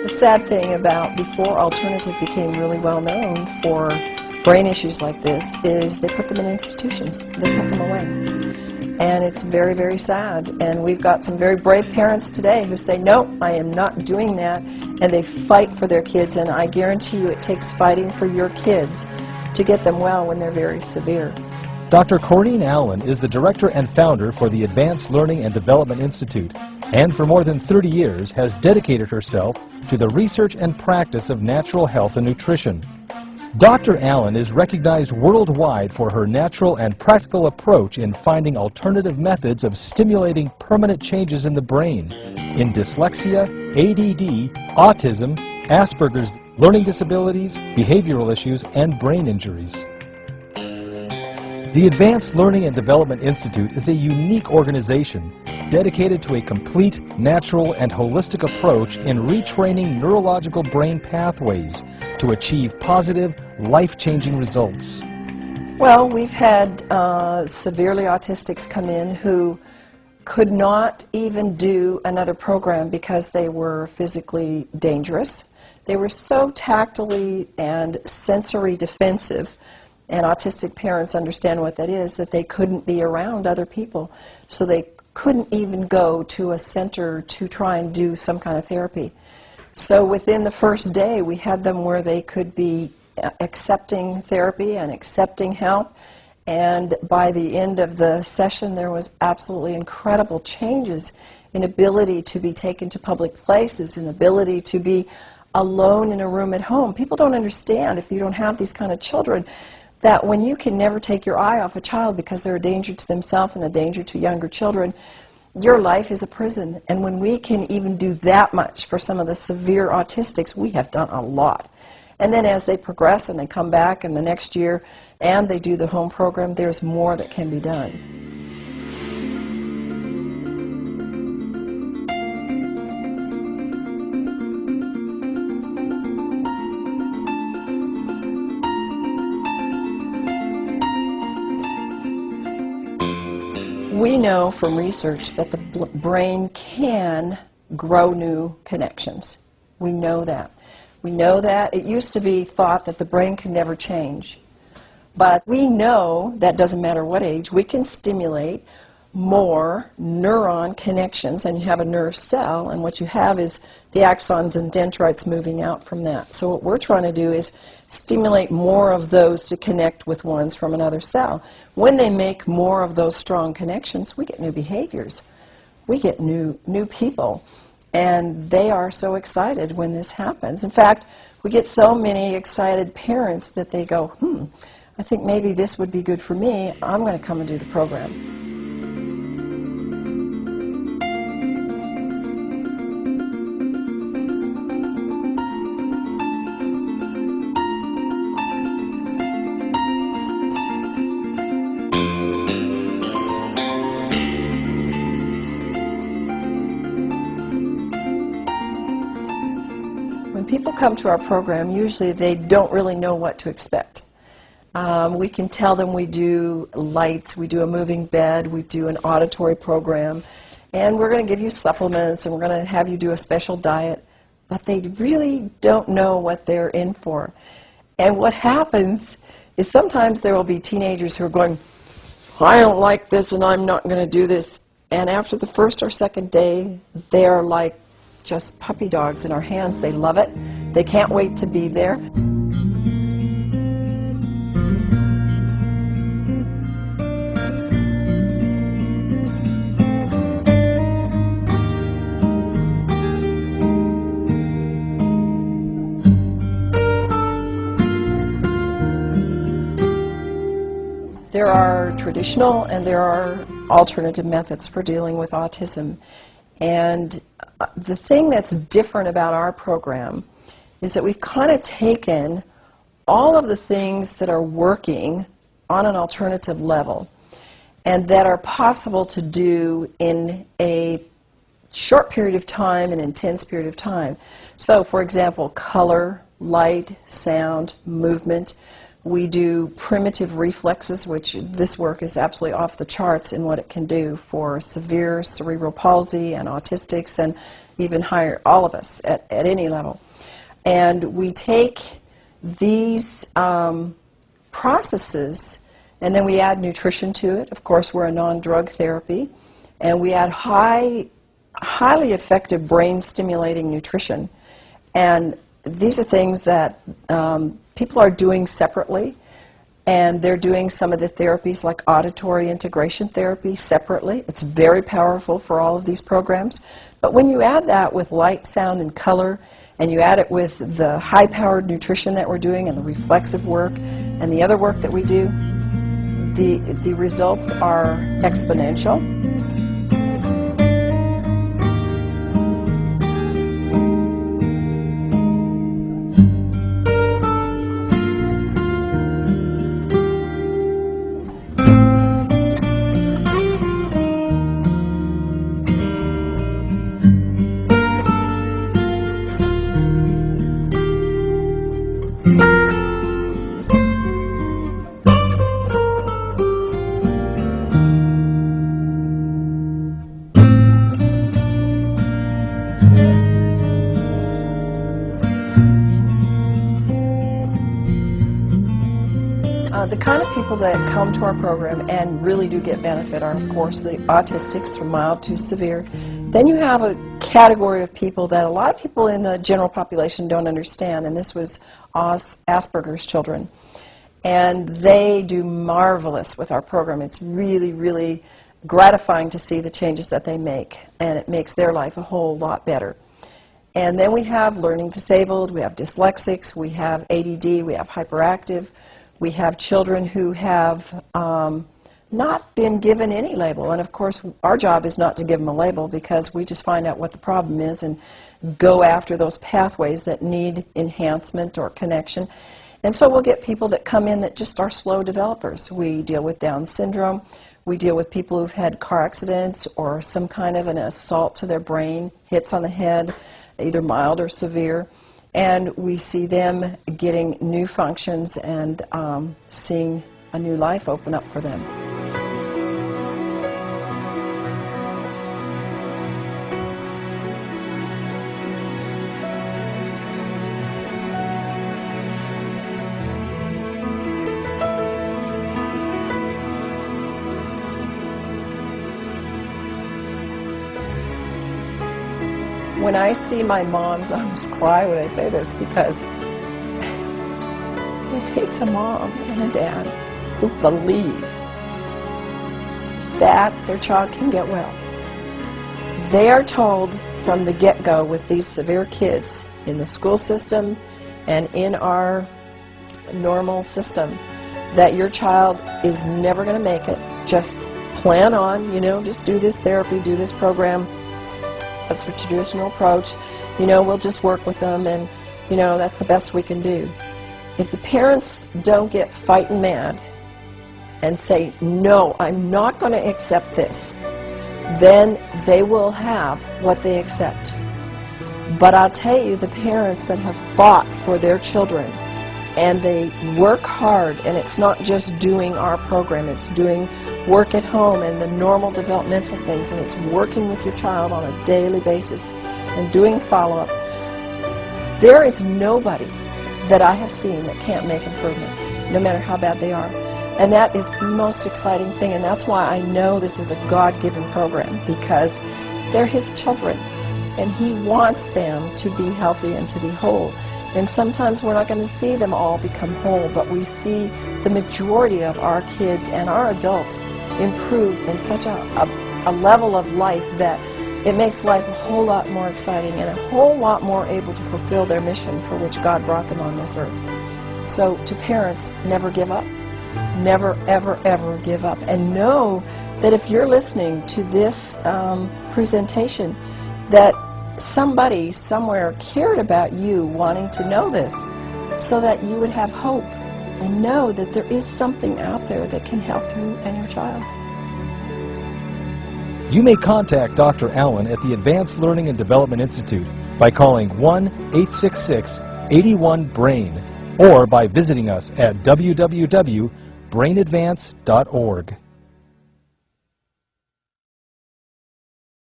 The sad thing about before alternative became really well known for brain issues like this is they put them in institutions. They put them away. And it's very, very sad. And we've got some very brave parents today who say, no, I am not doing that. And they fight for their kids. And I guarantee you it takes fighting for your kids to get them well when they're very severe. Dr. Corinne Allen is the director and founder for the Advanced Learning and Development Institute, and for more than 30 years has dedicated herself to the research and practice of natural health and nutrition. Dr. Allen is recognized worldwide for her natural and practical approach in finding alternative methods of stimulating permanent changes in the brain in dyslexia, ADD, autism, Asperger's, learning disabilities, behavioral issues, and brain injuries. The Advanced Learning and Development Institute is a unique organization dedicated to a complete, natural, and holistic approach in retraining neurological brain pathways to achieve positive, life-changing results. Well, we've had severely autistics come in who could not even do another program because they were physically dangerous. They were so tactily and sensory defensive, and autistic parents understand what that is, that they couldn't be around other people. So they couldn't even go to a center to try and do some kind of therapy. So within the first day, we had them where they could be accepting therapy and accepting help. And by the end of the session, there was absolutely incredible changes in ability to be taken to public places, in ability to be alone in a room at home. People don't understand, if you don't have these kind of children, that when you can never take your eye off a child because they're a danger to themselves and a danger to younger children, your life is a prison. And when we can even do that much for some of the severe autistics, we have done a lot. And then as they progress and they come back in the next year and they do the home program, there's more that can be done. We know from research that the brain can grow new connections. We know that. We know that. It used to be thought that the brain can never change. But we know that doesn't matter what age, we can stimulate more neuron connections, and you have a nerve cell, and what you have is the axons and dendrites moving out from that. So what we're trying to do is stimulate more of those to connect with ones from another cell. When they make more of those strong connections, we get new behaviors. We get new people, and they are so excited when this happens. In fact, we get so many excited parents that they go, I think maybe this would be good for me. I'm going to come and do the program. When people come to our program, usually they don't really know what to expect. We can tell them we do lights, we do a moving bed, we do an auditory program, and we're going to give you supplements, and we're going to have you do a special diet, but they really don't know what they're in for. And what happens is sometimes there will be teenagers who are going, I don't like this and I'm not going to do this. And after the first or second day, they're like just puppy dogs in our hands. They love it. They can't wait to be there. There are traditional and there are alternative methods for dealing with autism. And the thing that's different about our program is that we've kind of taken all of the things that are working on an alternative level and that are possible to do in a short period of time, an intense period of time. So, for example, color, light, sound, movement. We do primitive reflexes, which this work is absolutely off the charts in what it can do for severe cerebral palsy and autistics and even higher, all of us at any level. And we take these processes and then we add nutrition to it. Of course, we're a non-drug therapy. And we add highly effective brain-stimulating nutrition. And these are things that people are doing separately. And they're doing some of the therapies like auditory integration therapy separately. It's very powerful for all of these programs. But when you add that with light, sound, and color, and you add it with the high-powered nutrition that we're doing and the reflexive work and the other work that we do, the results are exponential. The kind of people that come to our program and really do get benefit are, of course, the autistics from mild to severe. Then you have a category of people that a lot of people in the general population don't understand, and this was Asperger's children. And they do marvelous with our program. It's really, really gratifying to see the changes that they make, and it makes their life a whole lot better. And then we have learning disabled, we have dyslexics, we have ADD, we have hyperactive. We have children who have not been given any label. And of course, our job is not to give them a label because we just find out what the problem is and go after those pathways that need enhancement or connection. And so we'll get people that come in that just are slow developers. We deal with Down syndrome. We deal with people who've had car accidents or some kind of an assault to their brain, hits on the head, either mild or severe. And we see them getting new functions and seeing a new life open up for them. When I see my moms, I almost cry when I say this because it takes a mom and a dad who believe that their child can get well. They are told from the get-go with these severe kids in the school system and in our normal system that your child is never going to make it. Just plan on, just do this therapy, do this program. That's the traditional approach. We'll just work with them and, that's the best we can do. If the parents don't get fighting mad and say, no, I'm not going to accept this, then they will have what they accept. But I'll tell you, the parents that have fought for their children and they work hard, and it's not just doing our program, it's doing work at home and the normal developmental things, and it's working with your child on a daily basis and doing follow-up. There is nobody that I have seen that can't make improvements, no matter how bad they are. And that is the most exciting thing, and that's why I know this is a God-given program, because they're His children, and He wants them to be healthy and to be whole. And sometimes we're not going to see them all become whole, but we see the majority of our kids and our adults improve in such a level of life that it makes life a whole lot more exciting and a whole lot more able to fulfill their mission for which God brought them on this earth. So to parents, never give up. Never, ever, ever give up. And know that if you're listening to this presentation, that somebody somewhere cared about you wanting to know this so that you would have hope and know that there is something out there that can help you and your child. You may contact Dr. Allen at the Advanced Learning and Development Institute by calling 1-866-81-BRAIN. or by visiting us at www.brainadvance.org.